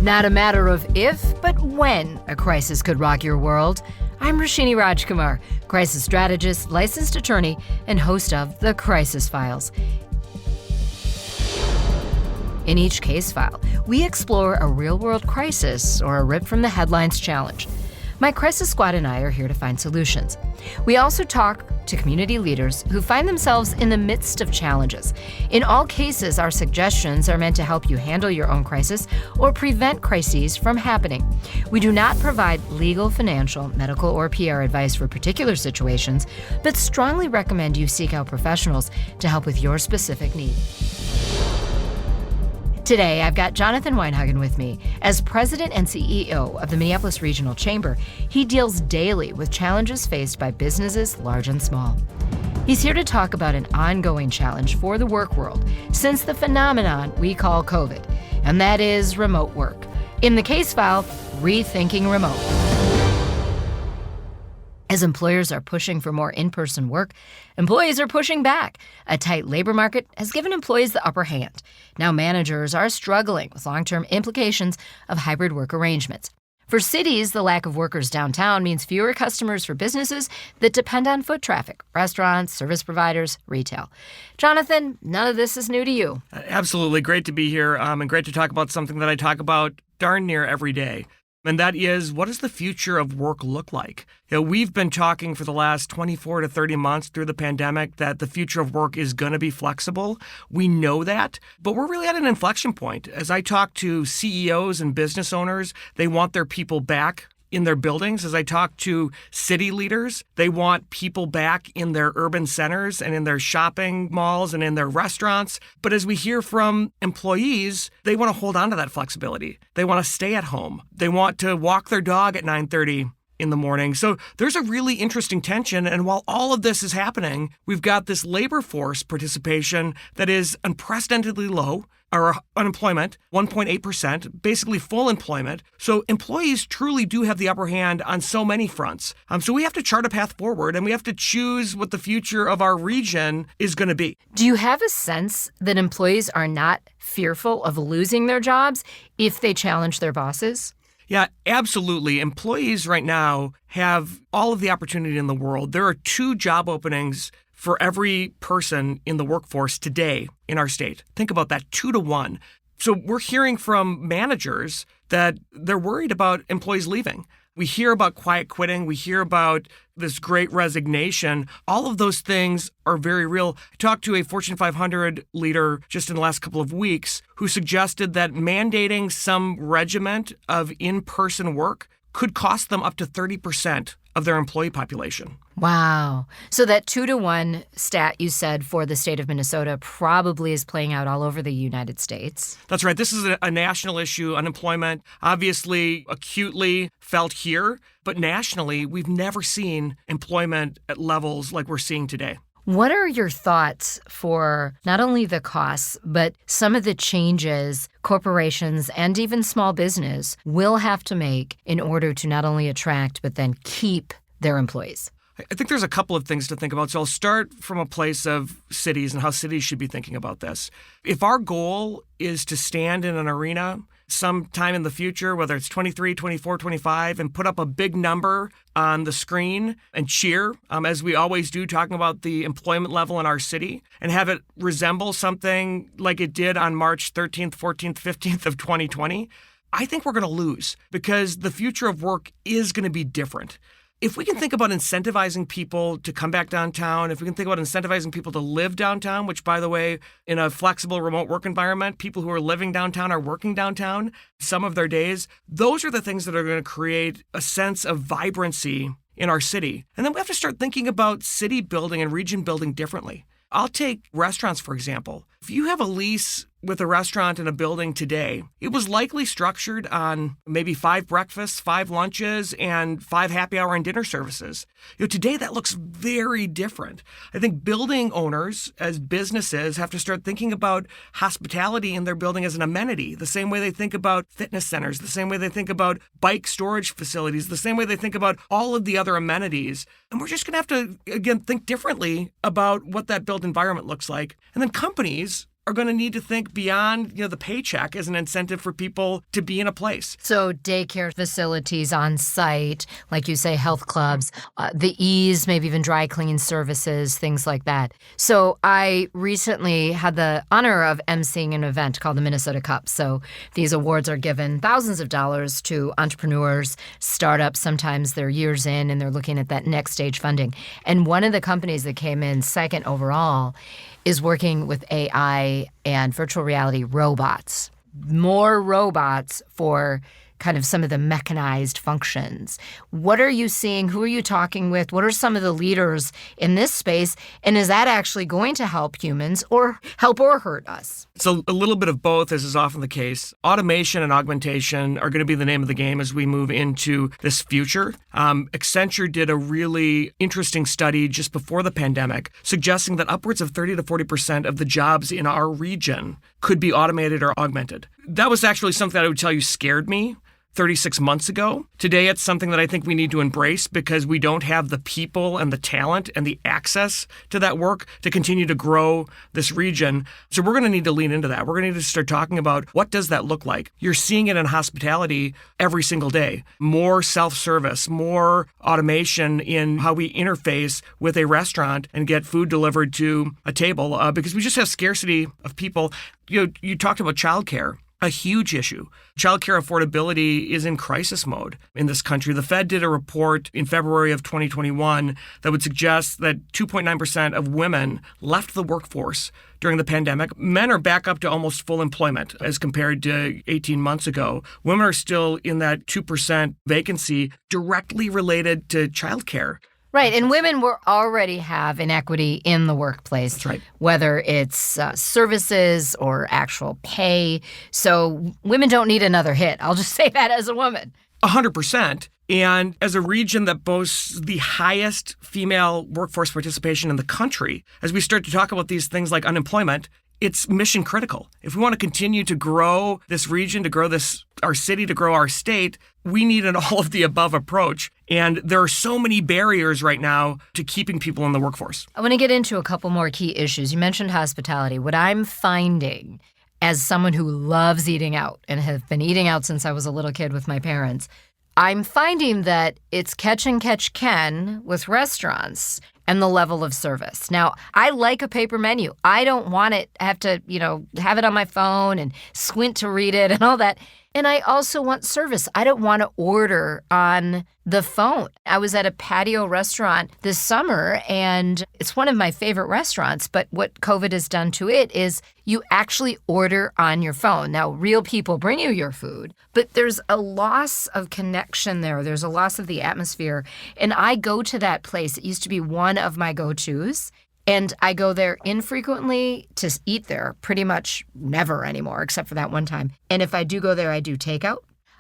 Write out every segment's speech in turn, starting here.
Not a matter of if, but when a crisis could rock your world. I'm Roshini Rajkumar, crisis strategist, licensed attorney, and host of The Crisis Files. In each case file, we explore a real-world crisis or a rip-from-the-headlines challenge. My crisis squad and I are here to find solutions. We also talk to community leaders who find themselves in the midst of challenges. In all cases, our suggestions are meant to help you handle your own crisis or prevent crises from happening. We do not provide legal, financial, medical, or PR advice for particular situations, but strongly recommend you seek out professionals to help with your specific need. Today, I've got Jonathan Weinhagen with me. As president and CEO of the Minneapolis Regional Chamber, he deals daily with challenges faced by businesses large and small. He's here to talk about an ongoing challenge for the work world since the phenomenon we call COVID, and that is remote work. In the case file, Rethinking Remote. As employers are pushing for more in-person work, employees are pushing back. A tight labor market has given employees the upper hand. Now managers are struggling with long-term implications of hybrid work arrangements. For cities, the lack of workers downtown means fewer customers for businesses that depend on foot traffic, restaurants, service providers, retail. Jonathan, none of this is new to you. Absolutely. Great to be here and great to talk about something that I talk about darn near every day. And that is, what does the future of work look like? We've been talking for the last 24 to 30 months through the pandemic that the future of work is going to be flexible. We know that, but we're really at an inflection point. As I talk to CEOs and business owners, they want their people back in their buildings. As I talk to city leaders, they want people back in their urban centers and in their shopping malls and in their restaurants. But as we hear from employees, they want to hold on to that flexibility. They want to stay at home. They want to walk their dog at 9:30 in the morning. So there's a really interesting tension. And while all of this is happening, we've got this labor force participation that is unprecedentedly low. Our unemployment, 1.8%, basically full employment. So employees truly do have the upper hand on so many fronts. So we have to chart a path forward and we have to choose what the future of our region is going to be. Do you have a sense that employees are not fearful of losing their jobs if they challenge their bosses? Yeah, absolutely. Employees right now have all of the opportunity in the world. There are 2 job openings for every person in the workforce today in our state. Think about that, 2 to 1. So we're hearing from managers that they're worried about employees leaving. We hear about quiet quitting. We hear about this great resignation. All of those things are very real. I talked to a Fortune 500 leader just in the last couple of weeks who suggested that mandating some regiment of in-person work could cost them up to 30% of their employee population. Wow. So that 2 to 1 stat you said for the state of Minnesota probably is playing out all over the United States. That's right. This is a national issue. Unemployment, obviously acutely felt here, but nationally, we've never seen employment at levels like we're seeing today. What are your thoughts for not only the costs, but some of the changes corporations and even small business will have to make in order to not only attract, but then keep their employees? I think there's a couple of things to think about. So I'll start from a place of cities and how cities should be thinking about this. If our goal is to stand in an arena sometime in the future, whether it's 23, 24, 25, and put up a big number on the screen and cheer, as we always do, talking about the employment level in our city, and have it resemble something like it did on March 13th, 14th, 15th of 2020, I think we're going to lose because the future of work is going to be different. If we can think about incentivizing people to come back downtown, if we can think about incentivizing people to live downtown, which, by the way, in a flexible remote work environment, people who are living downtown are working downtown some of their days, those are the things that are going to create a sense of vibrancy in our city. And then we have to start thinking about city building and region building differently. I'll take restaurants, for example. If you have a lease with a restaurant in a building today, it was likely structured on maybe 5 breakfasts, 5 lunches, and 5 happy hour and dinner services. Today that looks very different. I think building owners as businesses have to start thinking about hospitality in their building as an amenity, the same way they think about fitness centers, the same way they think about bike storage facilities, the same way they think about all of the other amenities. And we're just going to have to, again, think differently about what that built environment looks like. And then companies are going to need to think beyond, the paycheck as an incentive for people to be in a place. So daycare facilities on site, like you say, health clubs, the ease, maybe even dry cleaning services, things like that. So I recently had the honor of emceeing an event called the Minnesota Cup. So these awards are given thousands of dollars to entrepreneurs, startups. Sometimes they're years in and they're looking at that next stage funding. And one of the companies that came in second overall is working with AI and virtual reality robots. More robots for kind of some of the mechanized functions. What are you seeing? Who are you talking with? What are some of the leaders in this space? And is that actually going to help humans or help or hurt us? So a little bit of both, as is often the case. Automation and augmentation are going to be the name of the game as we move into this future. Accenture did a really interesting study just before the pandemic, suggesting that upwards of 30 to 40% of the jobs in our region could be automated or augmented. That was actually something that I would tell you scared me 36 months ago. Today, it's something that I think we need to embrace because we don't have the people and the talent and the access to that work to continue to grow this region. So we're going to need to lean into that. We're going to need to start talking about what does that look like. You're seeing it in hospitality every single day. More self-service, more automation in how we interface with a restaurant and get food delivered to a table because we just have scarcity of people. You talked about childcare. A huge issue. Childcare affordability is in crisis mode in this country. The Fed did a report in February of 2021 that would suggest that 2.9% of women left the workforce during the pandemic. Men are back up to almost full employment as compared to 18 months ago. Women are still in that 2% vacancy directly related to childcare. Right. And women will already have inequity in the workplace. That's right. Whether it's services or actual pay. So women don't need another hit. I'll just say that as a woman. 100%. And as a region that boasts the highest female workforce participation in the country, as we start to talk about these things like unemployment, it's mission critical. If we want to continue to grow this region, to grow our city, to grow our state, we need an all of the above approach. And there are so many barriers right now to keeping people in the workforce. I want to get into a couple more key issues. You mentioned hospitality. What I'm finding as someone who loves eating out and have been eating out since I was a little kid with my parents, I'm finding that it's catch and catch can with restaurants and the level of service. Now, I like a paper menu. I don't want it, I have to, have it on my phone and squint to read it and all that. And I also want service. I don't want to order on the phone. I was at a patio restaurant this summer, and it's one of my favorite restaurants, but what COVID has done to it is you actually order on your phone. Now, real people bring you your food, but there's a loss of connection there. There's a loss of the atmosphere. And I go to that place. It used to be one of my go-tos. And I go there infrequently to eat there, pretty much never anymore, except for that one time. And if I do go there, I do takeout.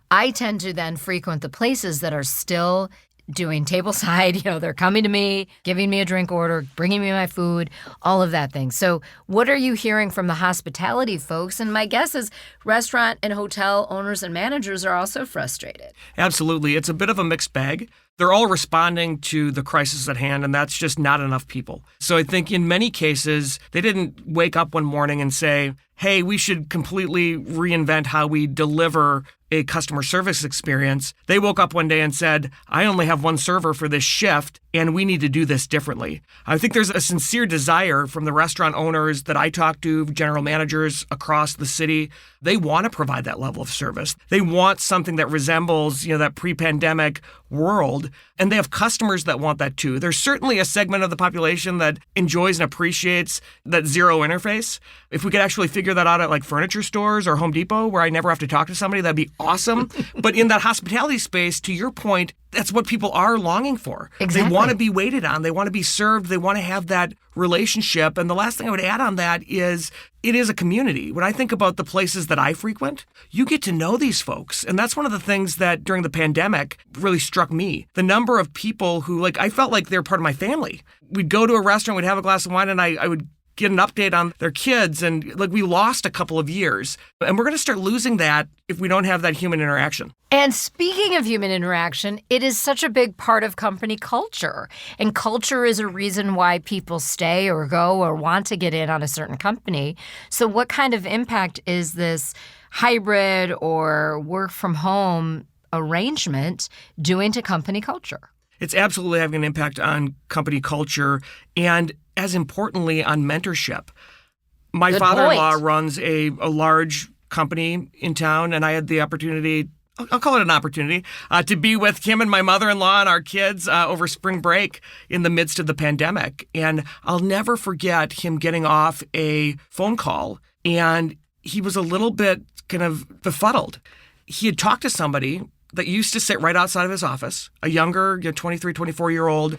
I tend to then frequent the places that are still doing tableside. They're coming to me, giving me a drink order, bringing me my food, all of that thing. So what are you hearing from the hospitality folks? And my guess is restaurant and hotel owners and managers are also frustrated. Absolutely. It's a bit of a mixed bag. They're all responding to the crisis at hand, and that's just not enough people. So I think in many cases, they didn't wake up one morning and say, hey, we should completely reinvent how we deliver a customer service experience. They woke up one day and said, I only have one server for this shift, and we need to do this differently. I think there's a sincere desire from the restaurant owners that I talk to, general managers across the city. They want to provide that level of service. They want something that resembles, that pre-pandemic world, and they have customers that want that too. There's certainly a segment of the population that enjoys and appreciates that zero interface. If we could actually figure that out at like furniture stores or Home Depot where I never have to talk to somebody, that'd be awesome. But in that hospitality space, to your point, that's what people are longing for. Exactly. They want to be waited on. They want to be served. They want to have that relationship. And the last thing I would add on that is it is a community. When I think about the places that I frequent, you get to know these folks. And that's one of the things that during the pandemic really struck me. The number of people who, I felt like they're part of my family. We'd go to a restaurant, we'd have a glass of wine, and I would get an update on their kids. And like we lost a couple of years. And we're going to start losing that if we don't have that human interaction. And speaking of human interaction, it is such a big part of company culture. And culture is a reason why people stay or go or want to get in on a certain company. So what kind of impact is this hybrid or work from home arrangement doing to company culture? It's absolutely having an impact on company culture and, as importantly, on mentorship. My father-in-law runs a large company in town, and I had the opportunity, I'll call it an opportunity, to be with him and my mother-in-law and our kids over spring break in the midst of the pandemic. And I'll never forget him getting off a phone call, and he was a little bit kind of befuddled. He had talked to somebody that used to sit right outside of his office, a younger, 23, 24-year-old,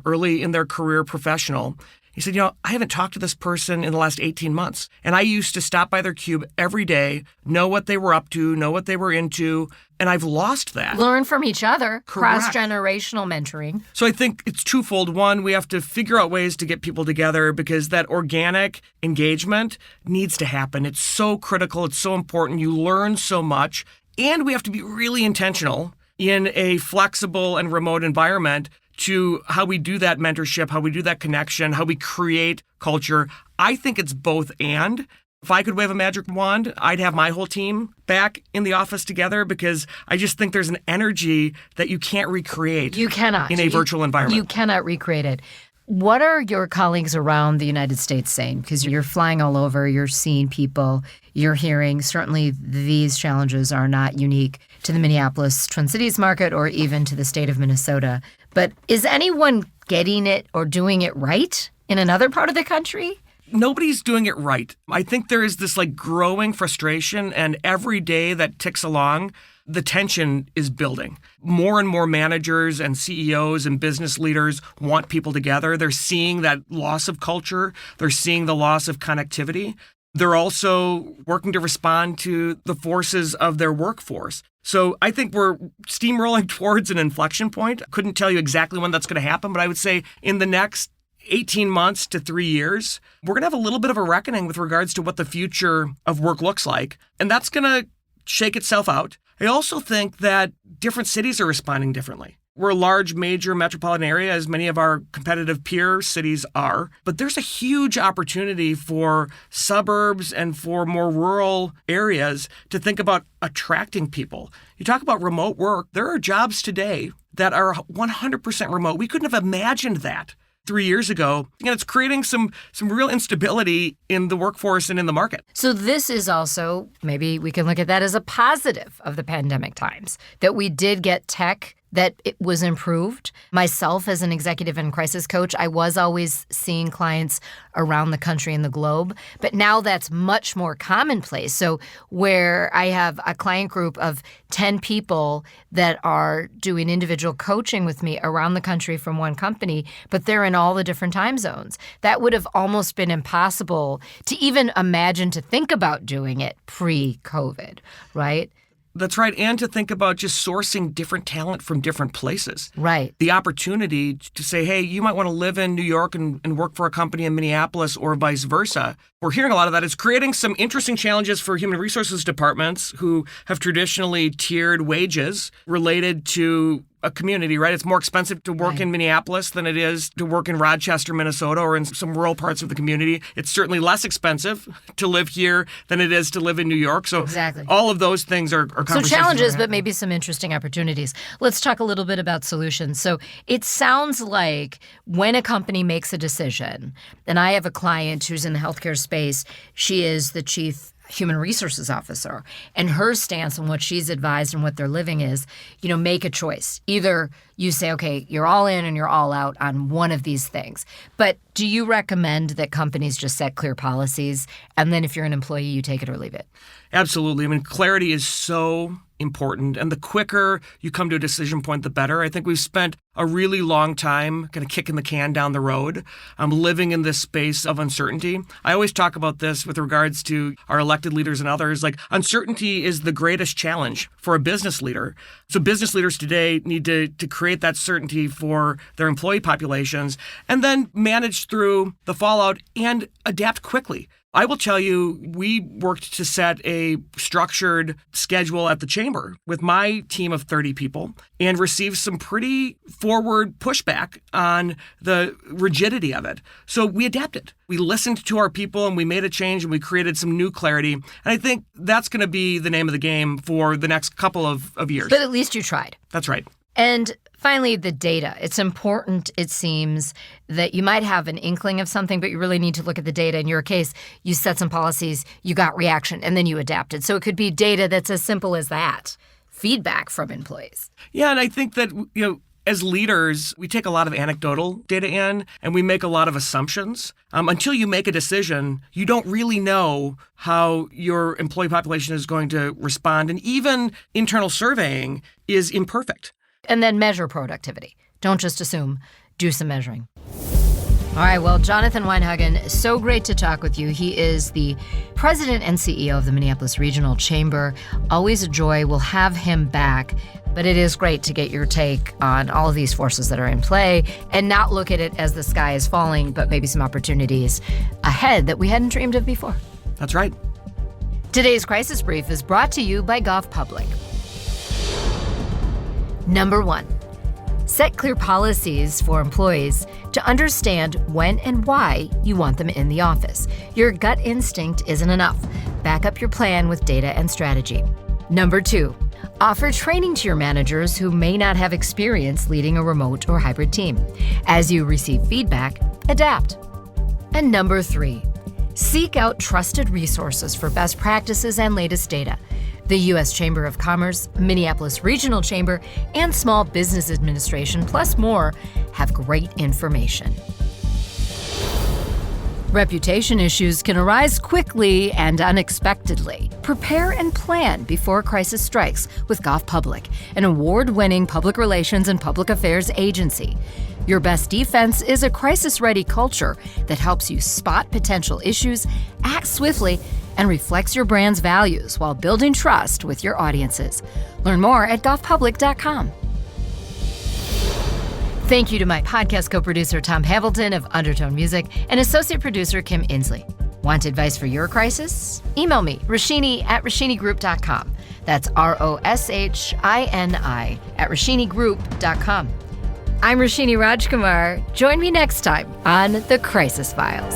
early in their career professional. He said, I haven't talked to this person in the last 18 months. And I used to stop by their cube every day, know what they were up to, know what they were into, and I've lost that. Learn from each other. Correct. Cross-generational mentoring. So I think it's twofold. One, we have to figure out ways to get people together because that organic engagement needs to happen. It's so critical. It's so important. You learn so much. And we have to be really intentional in a flexible and remote environment to how we do that mentorship, how we do that connection, how we create culture. I think it's both and. If I could wave a magic wand, I'd have my whole team back in the office together because I just think there's an energy that you can't recreate. You cannot. In a virtual environment. You cannot recreate it. What are your colleagues around the United States saying? Because you're flying all over, you're seeing people, you're hearing. Certainly these challenges are not unique to the Minneapolis Twin Cities market or even to the state of Minnesota. But is anyone getting it or doing it right in another part of the country? Nobody's doing it right. I think there is this growing frustration, and every day that ticks along, the tension is building. More and more managers and CEOs and business leaders want people together. They're seeing that loss of culture. They're seeing the loss of connectivity. They're also working to respond to the forces of their workforce. So I think we're steamrolling towards an inflection point. I couldn't tell you exactly when that's going to happen, but I would say in the next 18 months to 3 years, we're going to have a little bit of a reckoning with regards to what the future of work looks like. And that's going to shake itself out. I also think that different cities are responding differently. We're a large, major metropolitan area, as many of our competitive peer cities are. But there's a huge opportunity for suburbs and for more rural areas to think about attracting people. You talk about remote work. There are jobs today that are 100% remote. We couldn't have imagined that 3 years ago. And it's creating some real instability in the workforce and in the market. So this is also, maybe we can look at that as a positive of the pandemic times, that we did get tech, that it was improved. Myself, as an executive and crisis coach, I was always seeing clients around the country and the globe. But now that's much more commonplace. So where I have a client group of 10 people that are doing individual coaching with me around the country from one company, but they're in all the different time zones. That would have almost been impossible to even imagine to think about doing it pre-COVID, right? That's right. And to think about just sourcing different talent from different places. Right. The opportunity to say, hey, you might want to live in New York and work for a company in Minneapolis or vice versa. We're hearing a lot of that. It's creating some interesting challenges for human resources departments who have traditionally tiered wages related to a community, right? It's more expensive to work in Minneapolis than it is to work in Rochester, Minnesota, or in some rural parts of the community. It's certainly less expensive to live here than it is to live in New York. So all of those things are conversations. So challenges, but maybe some interesting opportunities. Let's talk a little bit about solutions. So it sounds like when a company makes a decision, and I have a client who's in the healthcare space, she is the chief human resources officer, and her stance on what she's advised and what they're living is, make a choice. Either you say, okay, you're all in and you're all out on one of these things. But do you recommend that companies just set clear policies, and then if you're an employee, you take it or leave it? Absolutely. I mean, clarity is so important. And the quicker you come to a decision point, the better. I think we've spent a really long time kind of kicking the can down the road, living in this space of uncertainty. I always talk about this with regards to our elected leaders and others. Like, uncertainty is the greatest challenge for a business leader. So business leaders today need to create that certainty for their employee populations and then manage through the fallout and adapt quickly. I will tell you, we worked to set a structured schedule at the chamber with my team of 30 people and received some pretty forward pushback on the rigidity of it. So we adapted. We listened to our people and we made a change and we created some new clarity. And I think that's going to be the name of the game for the next couple of years. But at least you tried. That's right. And finally, the data. It's important, it seems, that you might have an inkling of something, but you really need to look at the data. In your case, you set some policies, you got reaction, and then you adapted. So it could be data that's as simple as that, feedback from employees. Yeah, and I think that, as leaders, we take a lot of anecdotal data in and we make a lot of assumptions. Until you make a decision, you don't really know how your employee population is going to respond. And even internal surveying is imperfect. And then measure productivity. Don't just assume, do some measuring. All right, well, Jonathan Weinhagen, so great to talk with you. He is the president and CEO of the Minneapolis Regional Chamber. Always a joy. We'll have him back. But it is great to get your take on all of these forces that are in play and not look at it as the sky is falling, but maybe some opportunities ahead that we hadn't dreamed of before. That's right. Today's Crisis Brief is brought to you by Gulf Public. Number 1, set clear policies for employees to understand when and why you want them in the office. Your gut instinct isn't enough. Back up your plan with data and strategy. Number 2, offer training to your managers who may not have experience leading a remote or hybrid team. As you receive feedback, adapt. And number 3, seek out trusted resources for best practices and latest data. The U.S. Chamber of Commerce, Minneapolis Regional Chamber, and Small Business Administration, plus more, have great information. Reputation issues can arise quickly and unexpectedly. Prepare and plan before a crisis strikes with Gulf Public, an award-winning public relations and public affairs agency. Your best defense is a crisis-ready culture that helps you spot potential issues, act swiftly, and reflects your brand's values while building trust with your audiences. Learn more at gulfpublic.com. Thank you to my podcast co-producer Tom Hamilton of Undertone Music and associate producer Kim Inslee. Want advice for your crisis? Email me, Roshini at RoshiniGroup.com. That's ROSHINI at RoshiniGroup.com. I'm Roshini Rajkumar. Join me next time on The Crisis Files.